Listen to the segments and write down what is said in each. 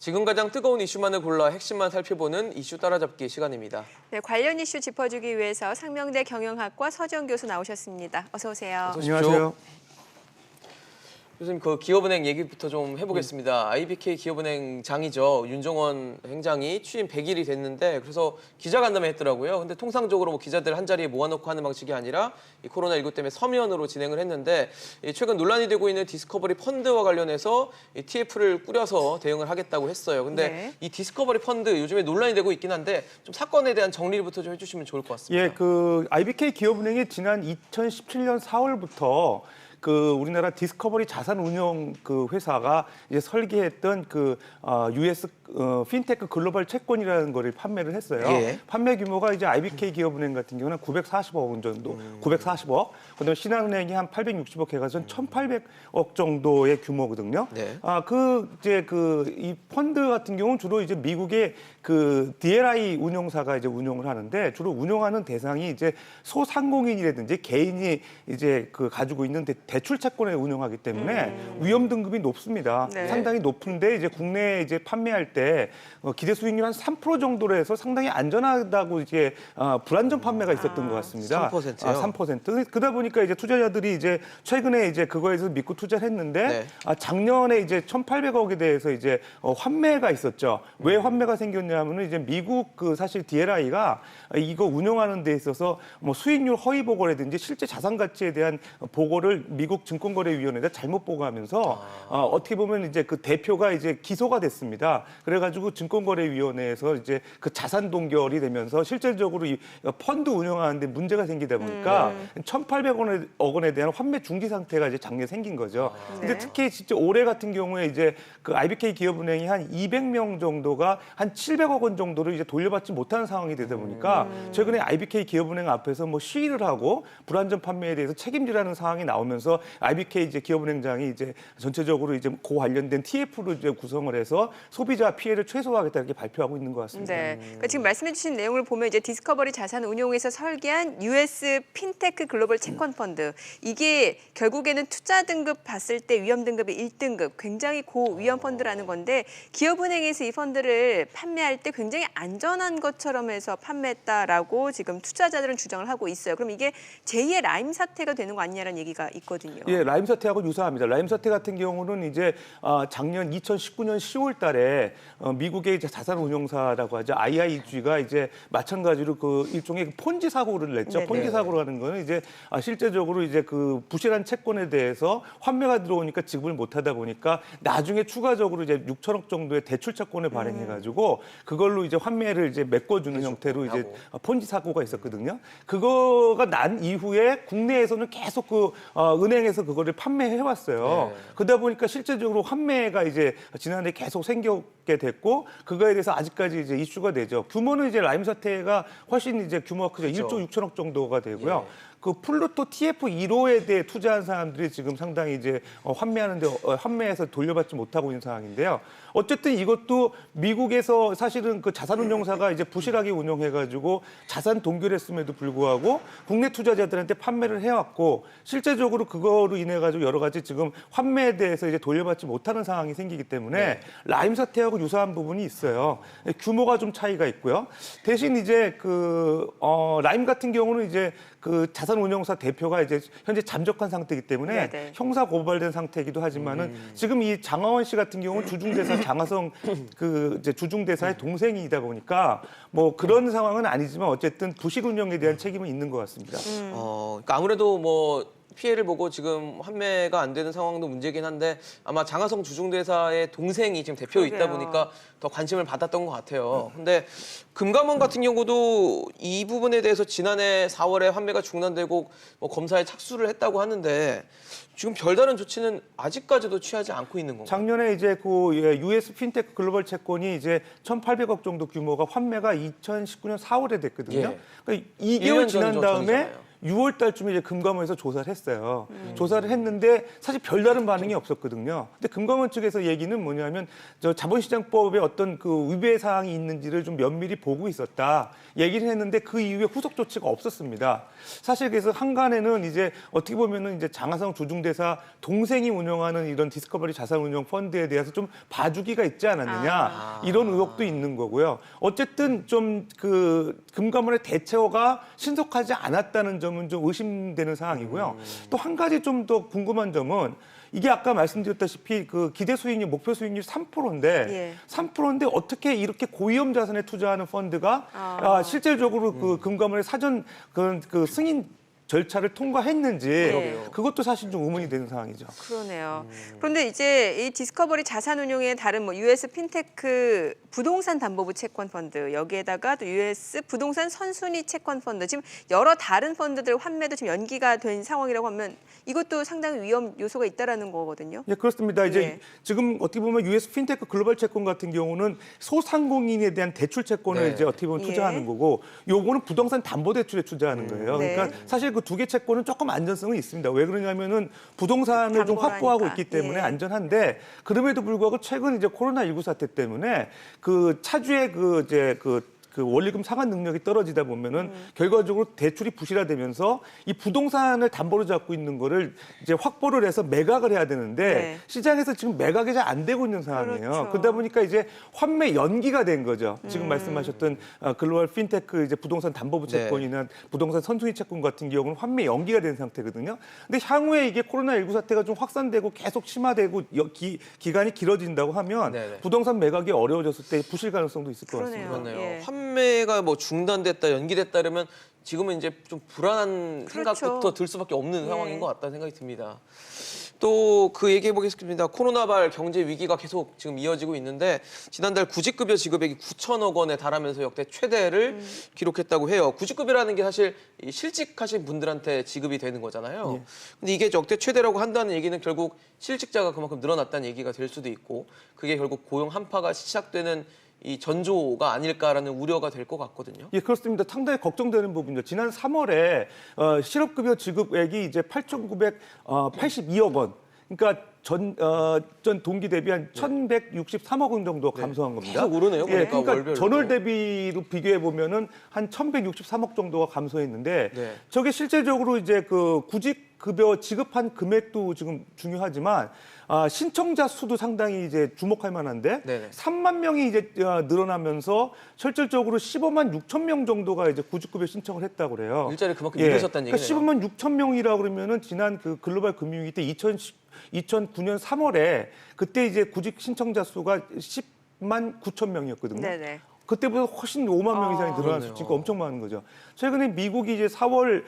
지금 가장 뜨거운 이슈만을 골라 핵심만 살펴보는 이슈 따라잡기 시간입니다. 네, 관련 이슈 짚어주기 위해서 상명대 경영학과 서지영 교수 나오셨습니다. 어서 오세요. 어서 오십시오. 안녕하세요. 교수님, 그 기업은행 얘기부터 좀 해보겠습니다. IBK 기업은행장이죠. 윤종원 행장이 취임 100일이 됐는데 그래서 기자간담회 했더라고요. 근데 통상적으로 뭐 기자들 한 자리에 모아놓고 하는 방식이 아니라 이 코로나19 때문에 서면으로 진행을 했는데 최근 논란이 되고 있는 디스커버리 펀드와 관련해서 이 TF를 꾸려서 대응을 하겠다고 했어요. 근데 네. 이 디스커버리 펀드 요즘에 논란이 되고 있긴 한데 좀 사건에 대한 정리부터 좀 해주시면 좋을 것 같습니다. 예, 그 IBK 기업은행이 지난 2017년 4월부터 그 우리나라 디스커버리 자산운용 그 회사가 이제 설계했던 그 US 핀테크 글로벌 채권이라는 거를 판매를 했어요. 예. 판매 규모가 이제 IBK 기업은행 같은 경우는 940억 원 정도, 940억. 그다음에 신한은행이 한 860억 해가지고 1,800억 정도의 규모거든요. 네. 이 펀드 같은 경우는 주로 이제 미국의 그 DLI 운용사가 이제 운용을 하는데 주로 운용하는 대상이 이제 소상공인이라든지 개인이 이제 그 가지고 있는 대출 채권에 운용하기 때문에 위험 등급이 높습니다. 네. 상당히 높은데 이제 국내에 이제 판매할 때 기대 수익률 한 3% 정도로 해서 상당히 안전하다고 이제 불안전 판매가 있었던 것 같습니다. 3%요? 3%. 그러다 보니까 이제 투자자들이 이제 최근에 이제 그거에서 믿고 투자를 했는데 네. 작년에 이제 1,800억에 대해서 이제 환매가 있었죠. 왜 환매가 생겼냐면은 이제 미국 그 사실 DLI가 이거 운영하는 데 있어서 뭐 수익률 허위 보고라든지 실제 자산 가치에 대한 보고를 미국 증권거래위원회가 잘못 보고하면서 어떻게 보면 이제 그 대표가 이제 기소가 됐습니다. 그래가지고 증권거래위원회에서 이제 그 자산 동결이 되면서 실질적으로 이 펀드 운영하는데 문제가 생기다 보니까 1,800억 원에 대한 환매 중지 상태가 이제 작년에 생긴 거죠. 근데 네. 특히 진짜 올해 같은 경우에 이제 그 IBK 기업은행이 한 200명 정도가 한 700억 원 정도를 이제 돌려받지 못하는 상황이 되다 보니까 최근에 IBK 기업은행 앞에서 뭐 시위를 하고 불안전 판매에 대해서 책임지라는 상황이 나오면서 IBK 이제 기업은행장이 이제 전체적으로 이제 그 관련된 TF를 이제 구성을 해서 소비자 피해를 최소화하겠다 이렇게 발표하고 있는 것 같습니다. 네, 그러니까 지금 말씀해주신 내용을 보면 이제 디스커버리 자산운용에서 설계한 US 핀테크 글로벌 채권 펀드 이게 결국에는 투자 등급 봤을 때 위험 등급이 1등급 굉장히 고위험 펀드라는 건데 기업은행에서 이 펀드를 판매할 때 굉장히 안전한 것처럼 해서 판매했다라고 지금 투자자들은 주장을 하고 있어요. 그럼 이게 제2의 라임 사태가 되는 거 아니냐라는 얘기가 있거든요. 예, 라임 사태하고 유사합니다. 라임 사태 같은 경우는 이제 작년 2019년 10월 달에 미국의 이제 자산운용사라고 하죠. IIG가 이제 마찬가지로 그 일종의 폰지 사고를 냈죠. 네네. 폰지 사고라는 거는 이제 실제적으로 이제 그 부실한 채권에 대해서 환매가 들어오니까 지급을 못 하다 보니까 나중에 추가적으로 이제 6천억 정도의 대출 채권을 발행해가지고 그걸로 이제 환매를 이제 메꿔주는 형태로 이제 폰지 사고가 있었거든요. 그거가 난 이후에 국내에서는 계속 그 은행에서 그거를 판매해 왔어요. 네. 그러다 보니까 실제적으로 환매가 이제 지난해 계속 생겼게 됐고 그거에 대해서 아직까지 이제 이슈가 되죠. 규모는 이제 라임 사태가 훨씬 이제 규모가 크죠. 그렇죠. 1조 6천억 정도가 되고요. 예. 그 플루토 TF1호에 대해 투자한 사람들이 지금 상당히 이제 환매해서 돌려받지 못하고 있는 상황인데요. 어쨌든 이것도 미국에서 사실은 그 자산운용사가 이제 부실하게 운영해가지고 자산 동결했음에도 불구하고 국내 투자자들한테 판매를 해왔고 실제적으로 그거로 인해가지고 여러 가지 지금 환매에 대해서 이제 돌려받지 못하는 상황이 생기기 때문에 네. 라임 사태하고 유사한 부분이 있어요. 규모가 좀 차이가 있고요. 대신 이제 라임 같은 경우는 이제 그 자산운용사 대표가 이제 현재 잠적한 상태이기 때문에 네네. 형사 고발된 상태이기도 하지만은 지금 이 장하원 씨 같은 경우는 주중대사 장하성 그 이제 주중대사의 동생이다 보니까 뭐 그런 상황은 아니지만 어쨌든 부실 운영에 대한 책임은 있는 것 같습니다. 그러니까 아무래도 뭐 피해를 보고 지금 환매가 안 되는 상황도 문제긴 한데 아마 장하성 주중대사의 동생이 지금 대표에 있다 그러게요. 보니까 더 관심을 받았던 것 같아요. 근데 금감원 같은 경우도 이 부분에 대해서 지난해 4월에 환매가 중단되고 뭐 검사에 착수를 했다고 하는데 지금 별다른 조치는 아직까지도 취하지 않고 있는 건가요? 작년에 이제 그 US 핀테크 글로벌 채권이 이제 1,800억 정도 규모가 환매가 2019년 4월에 됐거든요. 예. 그러니까 1년 2개월 지난 전 다음에 전이잖아요. 6월 달쯤에 이제 금감원에서 조사를 했어요. 조사를 했는데 사실 별다른 반응이 없었거든요. 근데 금감원 측에서 얘기는 뭐냐면 저 자본시장법에 어떤 그 위배 사항이 있는지를 좀 면밀히 보고 있었다. 얘기를 했는데 그 이후에 후속 조치가 없었습니다. 사실 그래서 한간에는 이제 어떻게 보면은 이제 장하성 조중대사 동생이 운영하는 이런 디스커버리 자산운용 펀드에 대해서 좀 봐주기가 있지 않았느냐 이런 의혹도 있는 거고요. 어쨌든 좀 그 금감원의 대처가 신속하지 않았다는 점은 좀 의심되는 상황이고요. 또 한 가지 좀 더 궁금한 점은 이게 아까 말씀드렸다시피 그 기대 수익률, 목표 수익률 3%인데 예. 3%인데 어떻게 이렇게 고위험 자산에 투자하는 펀드가 실질적으로 그 금감원의 사전 그 승인 절차를 통과했는지 네. 그것도 사실 좀 의문이 되는 상황이죠. 그러네요. 그런데 이제 이 디스커버리 자산운용의 다른 뭐 US 핀테크 부동산 담보부 채권 펀드 여기에다가 또 US 부동산 선순위 채권 펀드 지금 여러 다른 펀드들 환매도 지금 연기가 된 상황이라고 하면 이것도 상당히 위험 요소가 있다라는 거거든요. 예, 그렇습니다. 이제 예. 지금 어떻게 보면 US 핀테크 글로벌 채권 같은 경우는 소상공인에 대한 대출 채권을 네. 이제 어떻게 보면 예. 투자하는 거고, 요거는 부동산 담보 대출에 투자하는 거예요. 네. 그러니까 사실 그 두 개 채권은 조금 안전성은 있습니다. 왜 그러냐면은 부동산을 좀 담보를 확보하고 하니까. 있기 때문에 예. 안전한데, 그럼에도 불구하고 최근 이제 코로나19 사태 때문에 그 차주의 그 원리금 상환 능력이 떨어지다 보면은 결과적으로 대출이 부실화되면서 이 부동산을 담보로 잡고 있는 거를 이제 확보를 해서 매각을 해야 되는데 네. 시장에서 지금 매각이 잘 안 되고 있는 상황이에요. 그렇죠. 그러다 보니까 이제 환매 연기가 된 거죠. 지금 말씀하셨던 글로벌 핀테크 이제 부동산 담보부 네. 채권이나 부동산 선순위 채권 같은 경우는 환매 연기가 된 상태거든요. 근데 향후에 이게 코로나19 사태가 좀 확산되고 계속 심화되고 기간이 길어진다고 하면 네네. 부동산 매각이 어려워졌을 때 부실 가능성도 있을 것 그러네요. 같습니다. 그렇네요. 예. 환매가 뭐 중단됐다, 연기됐다 그러면 지금은 이제 좀 불안한 그렇죠. 생각부터 들 수밖에 없는 예. 상황인 것 같다는 생각이 듭니다. 또 그 얘기해 보겠습니다. 코로나발 경제 위기가 계속 지금 이어지고 있는데 지난달 구직급여 지급액이 9천억 원에 달하면서 역대 최대를 기록했다고 해요. 구직급여라는 게 사실 이 실직하신 분들한테 지급이 되는 거잖아요. 근데 이게 역대 최대라고 한다는 얘기는 결국 실직자가 그만큼 늘어났다는 얘기가 될 수도 있고, 그게 결국 고용 한파가 시작되는 이 전조가 아닐까라는 우려가 될 것 같거든요. 예, 그렇습니다. 상당히 걱정되는 부분이죠. 지난 3월에 실업급여 지급액이 이제 8,982억 원. 그러니까 전 동기 대비 한 1,163억 원 정도 감소한 겁니다. 계속 오르네요. 예, 보니까 그러니까 월별로. 전월 대비로 비교해 보면은 한 1,163억 정도가 감소했는데 네. 저게 실질적으로 이제 그 구직급여 지급한 금액도 지금 중요하지만 신청자 수도 상당히 이제 주목할 만한데 네네. 3만 명이 이제 늘어나면서 실질적으로 15만 6천 명 정도가 이제 구직급여 신청을 했다고 그래요. 일자리 그만큼 잃으셨다는 그러니까 얘기네요. 15만 6천 명이라고 그러면은 지난 그 글로벌 금융위기 때 2009년 3월에 그때 이제 구직 신청자 수가 10만 9천 명이었거든요. 네네. 그때보다 훨씬 5만 명 이상이 늘어난 그러네요. 수치가 엄청 많은 거죠. 최근에 미국이 이제 4월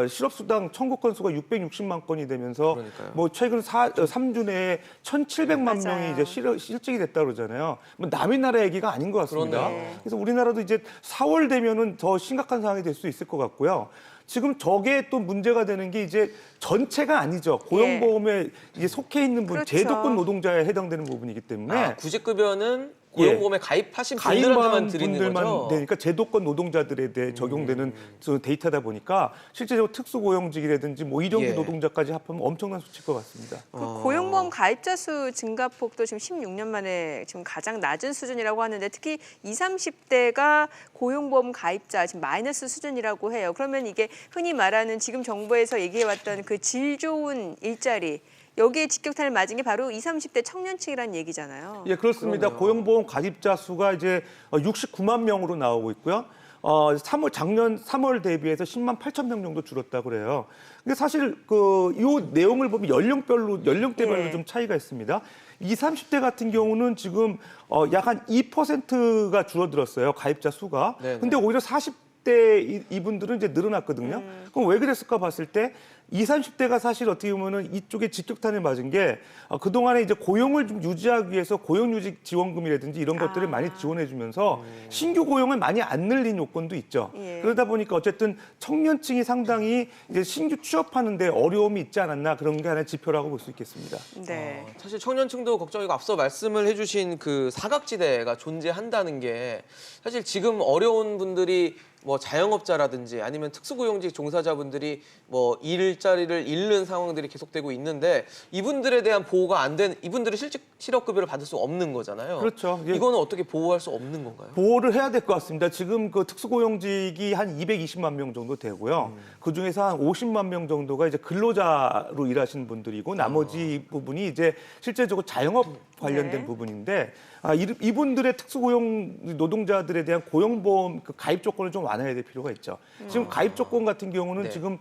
실업수당 청구 건수가 660만 건이 되면서 그러니까요. 뭐 최근 3주 내에 1,700만 맞아요. 명이 이제 실직이 됐다 그러잖아요. 뭐 남의 나라 얘기가 아닌 것 같습니다. 그러네요. 그래서 우리나라도 이제 4월 되면은 더 심각한 상황이 될 수 있을 것 같고요. 지금 저게 또 문제가 되는 게 이제 전체가 아니죠. 고용보험에 이제 속해 있는 분, 그렇죠. 제도권 노동자에 해당되는 부분이기 때문에 구직급여는 고용보험에 가입하신 분들한테만 가입한 드리는 분들만 거죠. 되니까 제도권 노동자들에 대해 적용되는 데이터다 보니까 실제적으로 특수고용직이라든지 뭐 이정도 예. 노동자까지 합하면 엄청난 수치일 것 같습니다. 그 고용보험 가입자 수 증가폭도 지금 16년 만에 지금 가장 낮은 수준이라고 하는데 특히 20, 30대가 고용보험 가입자 지금 마이너스 수준이라고 해요. 그러면 이게 흔히 말하는 지금 정부에서 얘기해왔던 그 질 좋은 일자리 여기에 직격탄을 맞은 게 바로 20, 30대 청년층이라는 얘기잖아요. 예, 그렇습니다. 그러네요. 고용보험 가입자 수가 이제 69만 명으로 나오고 있고요. 작년 3월 대비해서 10만 8천 명 정도 줄었다고 그래요. 근데 사실 이 내용을 보면 연령대별로 예. 좀 차이가 있습니다. 20, 30대 같은 경우는 지금 약 한 2%가 줄어들었어요. 가입자 수가. 네네. 근데 오히려 40대 이분들은 이제 늘어났거든요. 그럼 왜 그랬을까 봤을 때 20, 30대가 사실 어떻게 보면은 이쪽에 직격탄을 맞은 게 그동안에 이제 고용을 좀 유지하기 위해서 고용유직 지원금이라든지 이런 것들을 많이 지원해 주면서 신규 고용을 많이 안 늘린 요건도 있죠. 예. 그러다 보니까 어쨌든 청년층이 상당히 이제 신규 취업하는데 어려움이 있지 않았나 그런 게 하나의 지표라고 볼 수 있겠습니다. 네. 사실 청년층도 걱정이고 앞서 말씀을 해주신 그 사각지대가 존재한다는 게 사실 지금 어려운 분들이 뭐 자영업자라든지 아니면 특수고용직 종사자분들이 뭐 일자리를 잃는 상황들이 계속되고 있는데 이분들에 대한 보호가 안 된 이분들은 실업급여를 받을 수 없는 거잖아요. 그렇죠. 예. 이거는 어떻게 보호할 수 없는 건가요? 보호를 해야 될 것 같습니다. 지금 그 특수고용직이 한 220만 명 정도 되고요. 그 중에서 한 50만 명 정도가 이제 근로자로 일하시는 분들이고 나머지 부분이 이제 실제적으로 자영업 관련된 네. 부분인데 이분들의 특수고용 노동자들에 대한 고용보험 그 가입 조건을 좀 완화해야 될 필요가 있죠. 지금 가입 조건 같은 경우는 네. 지금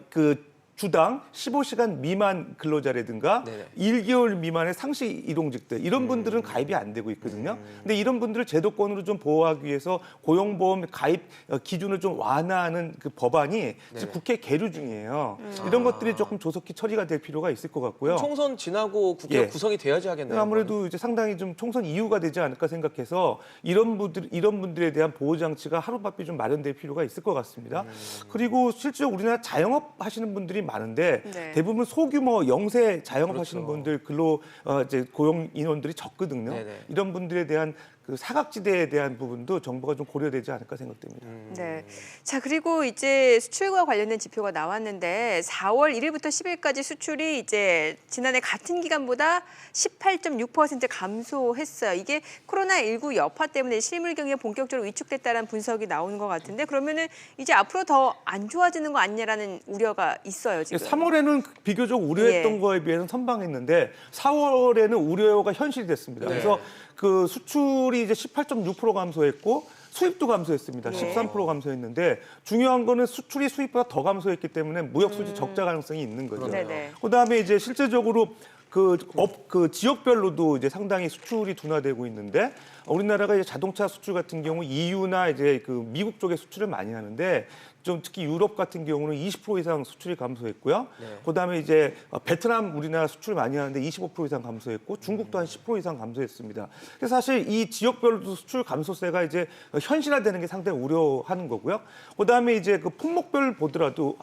그 주당 15시간 미만 근로자라든가 네네. 1개월 미만의 상시 이동직들 이런 분들은 가입이 안 되고 있거든요. 근데 이런 분들을 제도권으로 좀 보호하기 위해서 고용보험 가입 기준을 좀 완화하는 그 법안이 지금 국회 계류 중이에요. 이런 것들이 조금 조속히 처리가 될 필요가 있을 것 같고요. 총선 지나고 국회가 예. 구성이 돼야지 하겠네요. 아무래도 이제 상당히 좀 총선 이유가 되지 않을까 생각해서 이런 분들에 대한 보호 장치가 하루바삐 좀 마련될 필요가 있을 것 같습니다. 그리고 실제로 우리나라 자영업 하시는 분들이 많은데 네. 대부분 소규모 영세 자영업 하시는 그렇죠. 분들 이제 고용 인원들이 적거든요. 네네. 이런 분들에 대한 그 사각지대에 대한 부분도 정부가 좀 고려되지 않을까 생각됩니다. 네. 자, 그리고 이제 수출과 관련된 지표가 나왔는데 4월 1일부터 10일까지 수출이 이제 지난해 같은 기간보다 18.6% 감소했어요. 이게 코로나19 여파 때문에 실물 경기가 본격적으로 위축됐다는 분석이 나오는 것 같은데 그러면은 이제 앞으로 더 안 좋아지는 거 아니냐라는 우려가 있어요, 지금. 3월에는 비교적 우려했던 예. 거에 비해서는 선방했는데 4월에는 우려가 현실이 됐습니다. 네. 그래서 그 수출이 이제 18.6% 감소했고 수입도 감소했습니다. 네. 13% 감소했는데 중요한 거는 수출이 수입보다 더 감소했기 때문에 무역 수지 적자 가능성이 있는 거죠. 네네. 그다음에 이제 실제적으로 그 지역별로도 이제 상당히 수출이 둔화되고 있는데 우리나라가 이제 자동차 수출 같은 경우 EU나 이제 그 미국 쪽에 수출을 많이 하는데 좀 특히 유럽 같은 경우는 20% 이상 수출이 감소했고요. 네. 그다음에 이제 베트남 우리나라 수출 많이 하는데 25% 이상 감소했고 중국도 한 10% 이상 감소했습니다. 그래서 사실 이 지역별로 수출 감소세가 이제 현실화되는 게 상당히 우려하는 거고요. 그다음에 이제 그 품목별 보더라도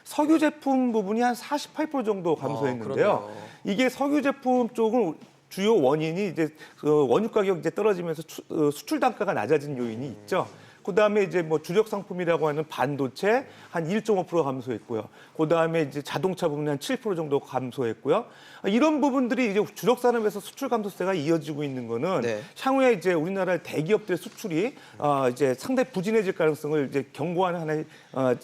석유 제품 부분이 한 48% 정도 감소했는데요. 그러네요. 이게 석유 제품 쪽은 주요 원인이 이제 그 원유 가격 이제 떨어지면서 수출 단가가 낮아진 요인이 있죠. 그다음에 이제 뭐 주력 상품이라고 하는 반도체 한 1.5% 감소했고요. 그다음에 이제 자동차 부분이 한 7% 정도 감소했고요. 이런 부분들이 이제 주력 산업에서 수출 감소세가 이어지고 있는 거는 네. 향후에 이제 우리나라 대기업들 수출이 이제 상당히 부진해질 가능성을 이제 경고하는 하나의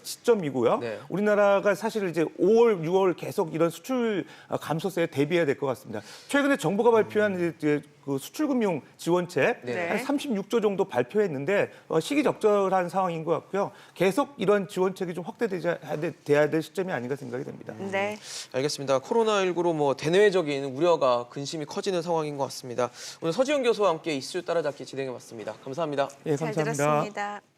시점이고요. 네. 우리나라가 사실 이제 5월, 6월 계속 이런 수출 감소세에 대비해야 될 것 같습니다. 최근에 정부가 발표한 이제 그 수출금융 지원책 네. 한 36조 정도 발표했는데 시기적절한 상황인 것 같고요. 계속 이런 지원책이 좀 확대돼야 될 시점이 아닌가 생각이 됩니다. 네. 알겠습니다. 코로나19로 뭐 대내외적인 우려가 근심이 커지는 상황인 것 같습니다. 오늘 서지영 교수와 함께 이슈 따라잡기 진행해봤습니다. 감사합니다. 예, 잘 감사합니다. 들었습니다.